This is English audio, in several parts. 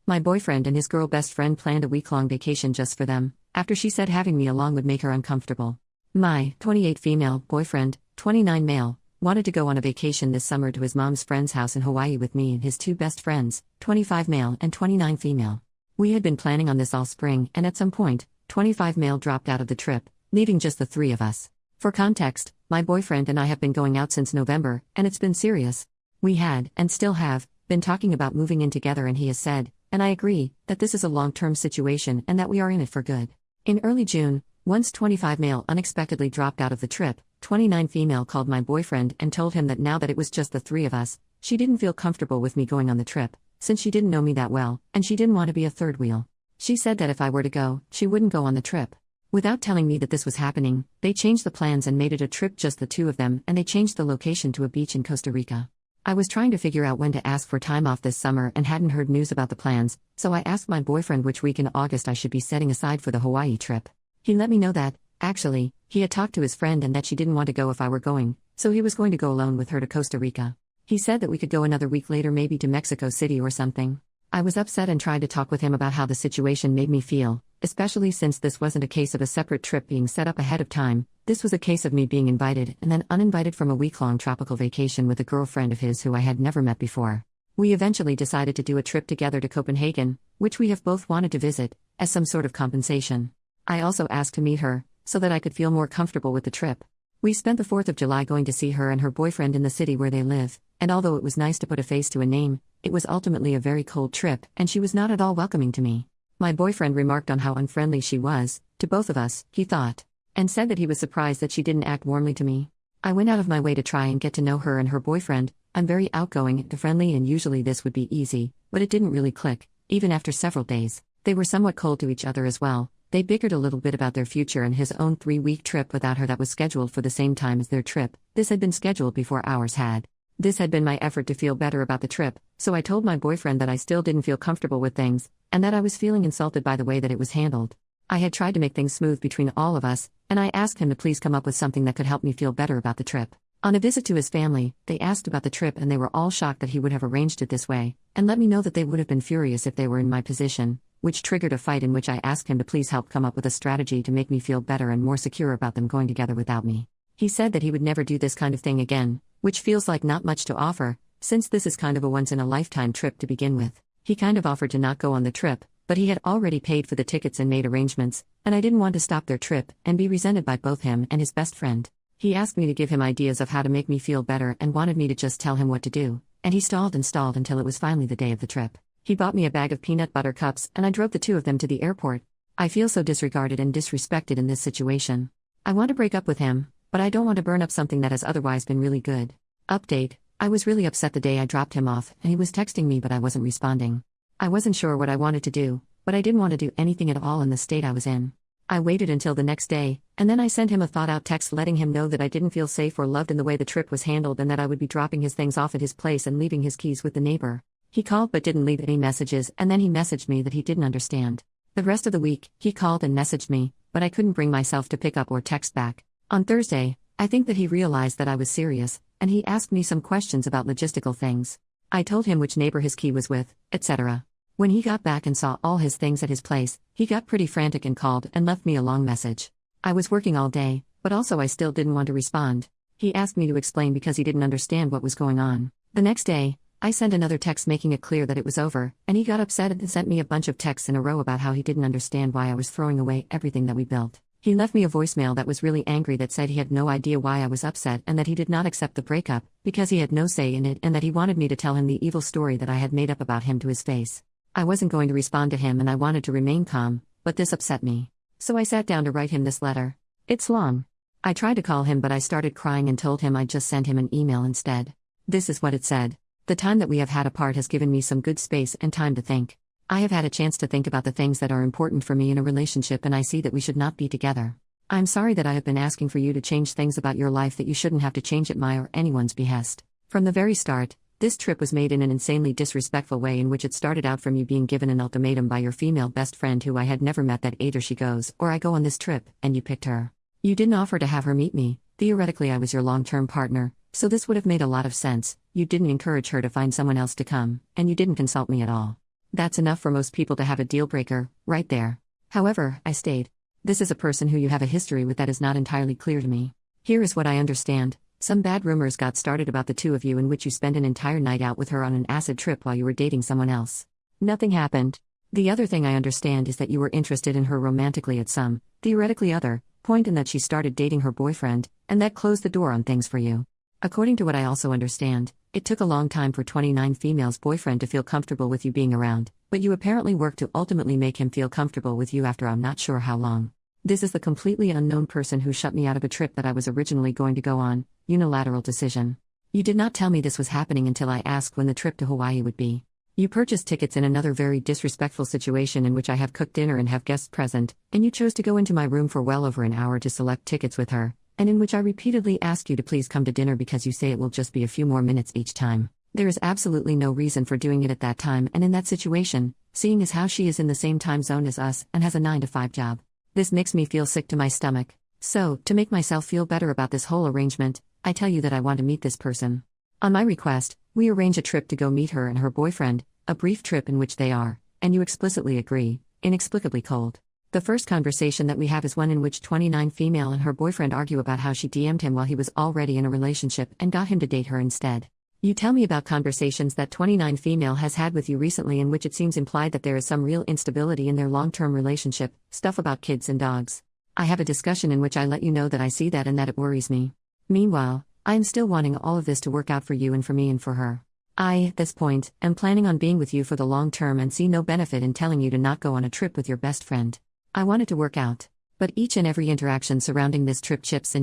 My boyfriend and his girl best friend planned a week-long vacation just for them, after she said having me along would make her uncomfortable. My 28 female boyfriend, 29 male, wanted to go on a vacation this summer to his mom's friend's house in Hawaii with me and his two best friends, 25 male and 29 female. We had been planning on this all spring, and at some point, 25 male dropped out of the trip, leaving just the three of us. For context, my boyfriend and I have been going out since November, and it's been serious. We had, and still have, been talking about moving in together, and he has said, and I agree, that this is a long-term situation and that we are in it for good. In early June, once 25 male unexpectedly dropped out of the trip, 29 female called my boyfriend and told him that now that it was just the three of us, she didn't feel comfortable with me going on the trip, since she didn't know me that well, and she didn't want to be a third wheel. She said that if I were to go, she wouldn't go on the trip. Without telling me that this was happening, they changed the plans and made it a trip just the two of them, and they changed the location to a beach in Costa Rica. I was trying to figure out when to ask for time off this summer and hadn't heard news about the plans, so I asked my boyfriend which week in August I should be setting aside for the Hawaii trip. He let me know that, actually, he had talked to his friend and that she didn't want to go if I were going, so he was going to go alone with her to Costa Rica. He said that we could go another week later, maybe to Mexico City or something. I was upset and tried to talk with him about how the situation made me feel, especially since this wasn't a case of a separate trip being set up ahead of time. This was a case of me being invited and then uninvited from a week-long tropical vacation with a girlfriend of his who I had never met before. We eventually decided to do a trip together to Copenhagen, which we have both wanted to visit, as some sort of compensation. I also asked to meet her, so that I could feel more comfortable with the trip. We spent the 4th of July going to see her and her boyfriend in the city where they live, and although it was nice to put a face to a name, it was ultimately a very cold trip, and she was not at all welcoming to me. My boyfriend remarked on how unfriendly she was, to both of us, he thought, and said that he was surprised that she didn't act warmly to me. I went out of my way to try and get to know her and her boyfriend. I'm very outgoing and friendly, and usually this would be easy, but it didn't really click, even after several days. They were somewhat cold to each other as well. They bickered a little bit about their future and his own 3-week trip without her that was scheduled for the same time as their trip. This had been scheduled before ours had. This had been my effort to feel better about the trip, so I told my boyfriend that I still didn't feel comfortable with things, and that I was feeling insulted by the way that it was handled. I had tried to make things smooth between all of us, and I asked him to please come up with something that could help me feel better about the trip. On a visit to his family, they asked about the trip and they were all shocked that he would have arranged it this way, and let me know that they would have been furious if they were in my position, which triggered a fight in which I asked him to please help come up with a strategy to make me feel better and more secure about them going together without me. He said that he would never do this kind of thing again, which feels like not much to offer, since this is kind of a once-in-a-lifetime trip to begin with. He kind of offered to not go on the trip, but he had already paid for the tickets and made arrangements, and I didn't want to stop their trip and be resented by both him and his best friend. He asked me to give him ideas of how to make me feel better and wanted me to just tell him what to do, and he stalled and stalled until it was finally the day of the trip. He bought me a bag of peanut butter cups and I drove the two of them to the airport. I feel so disregarded and disrespected in this situation. I want to break up with him, but I don't want to burn up something that has otherwise been really good. Update: I was really upset the day I dropped him off, and he was texting me but I wasn't responding. I wasn't sure what I wanted to do, but I didn't want to do anything at all in the state I was in. I waited until the next day, and then I sent him a thought-out text letting him know that I didn't feel safe or loved in the way the trip was handled and that I would be dropping his things off at his place and leaving his keys with the neighbor. He called but didn't leave any messages, and then he messaged me that he didn't understand. The rest of the week, he called and messaged me, but I couldn't bring myself to pick up or text back. On Thursday, I think that he realized that I was serious, and he asked me some questions about logistical things. I told him which neighbor his key was with, etc. When he got back and saw all his things at his place, he got pretty frantic and called and left me a long message. I was working all day, but also I still didn't want to respond. He asked me to explain because he didn't understand what was going on. The next day, I sent another text making it clear that it was over, and he got upset and sent me a bunch of texts in a row about how he didn't understand why I was throwing away everything that we built. He left me a voicemail that was really angry that said he had no idea why I was upset and that he did not accept the breakup, because he had no say in it, and that he wanted me to tell him the evil story that I had made up about him to his face. I wasn't going to respond to him and I wanted to remain calm, but this upset me. So I sat down to write him this letter. It's long. I tried to call him but I started crying and told him I'd just send him an email instead. This is what it said. The time that we have had apart has given me some good space and time to think. I have had a chance to think about the things that are important for me in a relationship, and I see that we should not be together. I'm sorry that I have been asking for you to change things about your life that you shouldn't have to change at my or anyone's behest. From the very start, this trip was made in an insanely disrespectful way in which it started out from you being given an ultimatum by your female best friend who I had never met that either she goes or I go on this trip, and you picked her. You didn't offer to have her meet me. Theoretically I was your long-term partner, so this would have made a lot of sense. You didn't encourage her to find someone else to come, and you didn't consult me at all. That's enough for most people to have a deal breaker, right there. However, I stayed. This is a person who you have a history with that is not entirely clear to me. Here is what I understand. Some bad rumors got started about the two of you in which you spent an entire night out with her on an acid trip while you were dating someone else. Nothing happened. The other thing I understand is that you were interested in her romantically at some, theoretically other, point and that she started dating her boyfriend, and that closed the door on things for you. According to what I also understand, it took a long time for 29 Female's boyfriend to feel comfortable with you being around, but you apparently worked to ultimately make him feel comfortable with you after I'm not sure how long. This is the completely unknown person who shut me out of a trip that I was originally going to go on, unilateral decision. You did not tell me this was happening until I asked when the trip to Hawaii would be. You purchased tickets in another very disrespectful situation in which I have cooked dinner and have guests present, and you chose to go into my room for well over an hour to select tickets with her, and in which I repeatedly ask you to please come to dinner because you say it will just be a few more minutes each time. There is absolutely no reason for doing it at that time and in that situation, seeing as how she is in the same time zone as us and has a 9-to-5 job. This makes me feel sick to my stomach. So, to make myself feel better about this whole arrangement, I tell you that I want to meet this person. On my request, we arrange a trip to go meet her and her boyfriend, a brief trip in which they are, and you explicitly agree, inexplicably cold. The first conversation that we have is one in which 29 Female and her boyfriend argue about how she DM'd him while he was already in a relationship and got him to date her instead. You tell me about conversations that 29 Female has had with you recently in which it seems implied that there is some real instability in their long-term relationship, stuff about kids and dogs. I have a discussion in which I let you know that I see that and that it worries me. Meanwhile, I am still wanting all of this to work out for you and for me and for her. I, at this point, am planning on being with you for the long term and see no benefit in telling you to not go on a trip with your best friend. I want it to work out. But each and every interaction surrounding this trip chips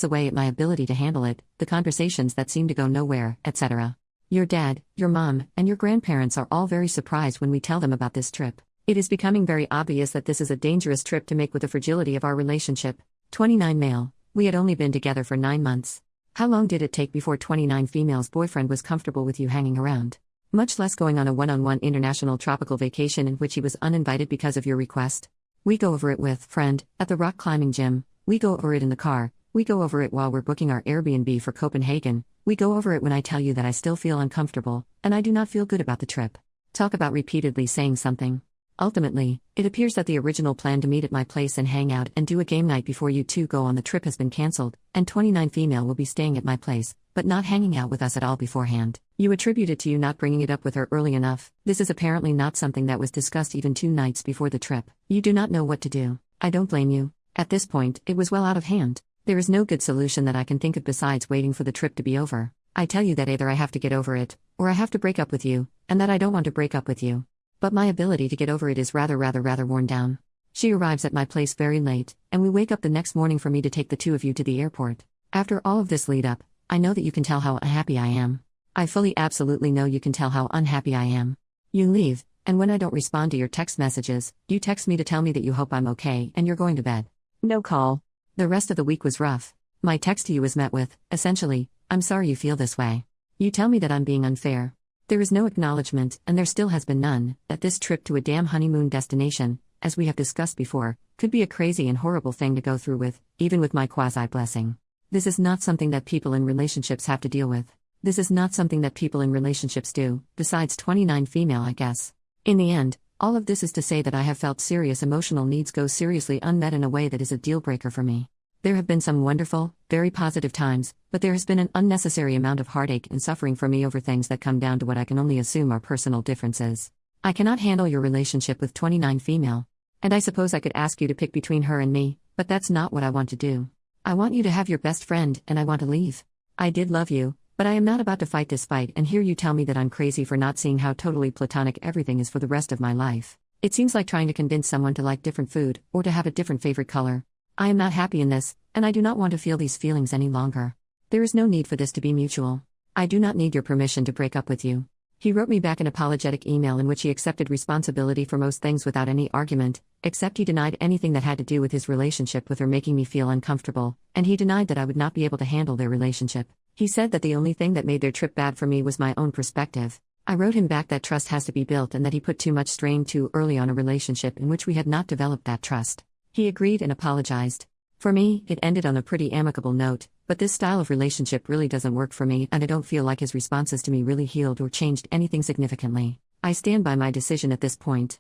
away at my ability to handle it, the conversations that seem to go nowhere, etc. Your dad, your mom, and your grandparents are all very surprised when we tell them about this trip. It is becoming very obvious that this is a dangerous trip to make with the fragility of our relationship. 29 Male. We had only been together for 9 months. How long did it take before 29 Female's boyfriend was comfortable with you hanging around? Much less going on a one-on-one international tropical vacation in which he was uninvited because of your request. We go over it with friend at the rock climbing gym. We go over it in the car. We go over it while we're booking our Airbnb for Copenhagen. We go over it when I tell you that I still feel uncomfortable, and I do not feel good about the trip. Talk about repeatedly saying something. Ultimately, it appears that the original plan to meet at my place and hang out and do a game night before you two go on the trip has been cancelled, and 29 Female will be staying at my place, but not hanging out with us at all beforehand. You attribute it to you not bringing it up with her early enough. This is apparently not something that was discussed even 2 nights before the trip. You do not know what to do. I don't blame you. At this point, it was well out of hand. There is no good solution that I can think of besides waiting for the trip to be over. I tell you that either I have to get over it, or I have to break up with you, and that I don't want to break up with you. But my ability to get over it is rather worn down. She arrives at my place very late, and we wake up the next morning for me to take the two of you to the airport. After all of this lead up, I know that you can tell how unhappy I am. I fully absolutely know you can tell how unhappy I am. You leave, and when I don't respond to your text messages, you text me to tell me that you hope I'm okay and you're going to bed. No call. The rest of the week was rough. My text to you was met with, essentially, I'm sorry you feel this way. You tell me that I'm being unfair. There is no acknowledgement, and there still has been none, that this trip to a damn honeymoon destination, as we have discussed before, could be a crazy and horrible thing to go through with, even with my quasi-blessing. This is not something that people in relationships have to deal with. This is not something that people in relationships do, besides 29 Female, I guess. In the end, all of this is to say that I have felt serious emotional needs go seriously unmet in a way that is a deal-breaker for me. There have been some wonderful, very positive times, but there has been an unnecessary amount of heartache and suffering for me over things that come down to what I can only assume are personal differences. I cannot handle your relationship with 29 Female. And I suppose I could ask you to pick between her and me, but that's not what I want to do. I want you to have your best friend, and I want to leave. I did love you, but I am not about to fight this fight and hear you tell me that I'm crazy for not seeing how totally platonic everything is for the rest of my life. It seems like trying to convince someone to like different food, or to have a different favorite color. I am not happy in this, and I do not want to feel these feelings any longer. There is no need for this to be mutual. I do not need your permission to break up with you. He wrote me back an apologetic email in which he accepted responsibility for most things without any argument, except he denied anything that had to do with his relationship with her making me feel uncomfortable, and he denied that I would not be able to handle their relationship. He said that the only thing that made their trip bad for me was my own perspective. I wrote him back that trust has to be built and that he put too much strain too early on a relationship in which we had not developed that trust. He agreed and apologized. For me, it ended on a pretty amicable note, but this style of relationship really doesn't work for me, and I don't feel like his responses to me really healed or changed anything significantly. I stand by my decision at this point.